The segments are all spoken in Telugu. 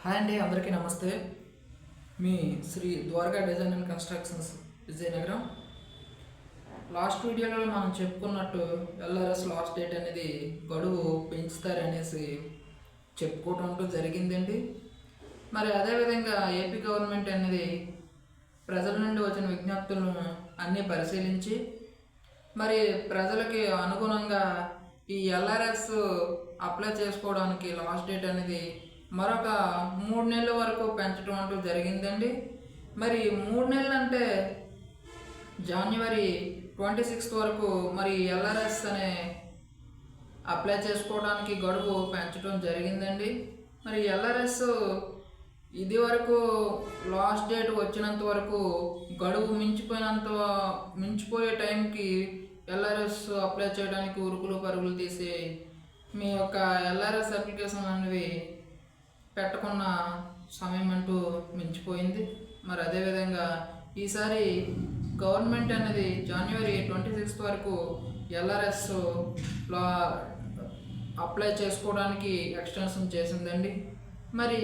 హాయ్ అండి, అందరికీ నమస్తే. మీ Shri Dwaraka design and constructions Vizianagaram. Last వీడియోలో మనం చెప్పుకున్నట్టు ఎల్ఆర్ఎస్ లాస్ట్ డేట్ అనేది గడువు పెంచుతారనేసి చెప్పుకోవటం జరిగిందండి. మరి అదేవిధంగా ఏపీ గవర్నమెంట్ అనేది ప్రజల నుండి వచ్చిన విజ్ఞప్తులను అన్నీ పరిశీలించి మరి ప్రజలకి అనుగుణంగా ఈ ఎల్ఆర్ఎస్ అప్లై చేసుకోవడానికి లాస్ట్ డేట్ అనేది మరొక 3 నెలల వరకు పెంచడం అంటూ జరిగిందండి. మరి 3 నెలలు అంటే జనవరి 26 వరకు మరి ఎల్ఆర్ఎస్ అనే అప్లై చేసుకోవడానికి గడువు పెంచడం జరిగిందండి. మరి ఎల్ఆర్ఎస్ ఇది వరకు లాస్ట్ డేట్ వచ్చినంత వరకు గడువు మించిపోయే టైంకి ఎల్ఆర్ఎస్ అప్లై చేయడానికి ఉరుకులు పరుగులు తీసి మీ యొక్క ఎల్ఆర్ఎస్ అప్లికేషన్ అనేవి పెట్టకున్న సమయం అంటూ మించిపోయింది. మరి అదేవిధంగా ఈసారి గవర్నమెంట్ అనేది జనవరి 26 వరకు ఎల్ఆర్ఎస్ అప్లై చేసుకోవడానికి ఎక్స్టెన్షన్ చేసిందండి. మరి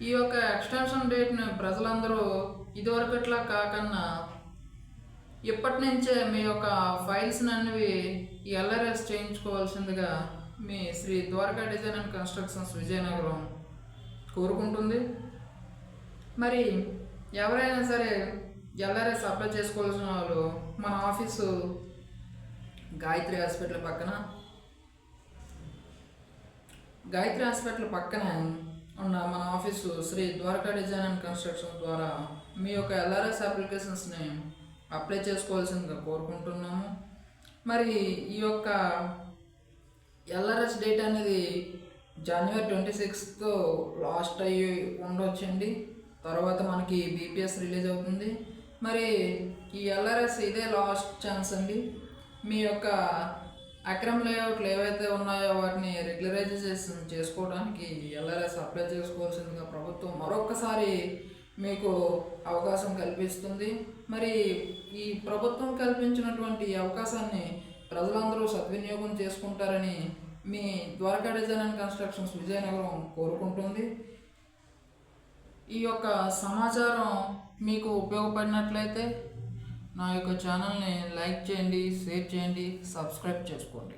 ఈ యొక్క ఎక్స్టెన్షన్ డేట్ని ప్రజలందరూ ఇదివరకట్లా కాకుండా ఇప్పటి నుంచే మీ యొక్క ఫైల్స్ అన్నవి ఎల్ఆర్ఎస్ చేయించుకోవాల్సిందిగా మీ Shri Dwaraka design and constructions Vizianagaram కోరుకుంటుంది. మరి ఎవరైనా సరే ఎల్ఆర్ఎస్ అప్లై చేసుకోవాల్సిన వాళ్ళు మన ఆఫీసు గాయత్రి హాస్పిటల్ పక్కనే ఉన్న మన office Sri Dwaraka design and construction ద్వారా మీ యొక్క ఎల్ఆర్ఎస్ అప్లికేషన్స్ని అప్లై చేసుకోవాల్సిందిగా కోరుకుంటున్నాము. మరి ఈ యొక్క ఎల్ఆర్ఎస్ డేట్ అనేది జనవరి 26తో లాస్ట్ అయ్యి ఉండొచ్చండి. తర్వాత మనకి బీపీఎస్ రిలీజ్ అవుతుంది. మరి ఈ ఎల్ఆర్ఎస్ ఇదే లాస్ట్ ఛాన్స్ అండి. మీ యొక్క అక్రమ్ లేఅవుట్లు ఏవైతే ఉన్నాయో వాటిని రెగ్యులరైజేషన్ చేసుకోవడానికి ఎల్ఆర్ఎస్ అప్లై చేసుకోవాల్సిందిగా ప్రభుత్వం మరొకసారి మీకు అవకాశం కల్పిస్తుంది. మరి ఈ ప్రభుత్వం కల్పించినటువంటి అవకాశాన్ని ప్రజలందరూ సద్వినియోగం చేసుకుంటారని మీ Dwaraka design and constructions Vizianagaram కోరుకుంటుంది. ఈ యొక్క సమాచారం మీకు ఉపయోగపడినట్లయితే నా యొక్క ఛానల్ని లైక్ చేయండి, షేర్ చేయండి, సబ్స్క్రైబ్ చేసుకోండి.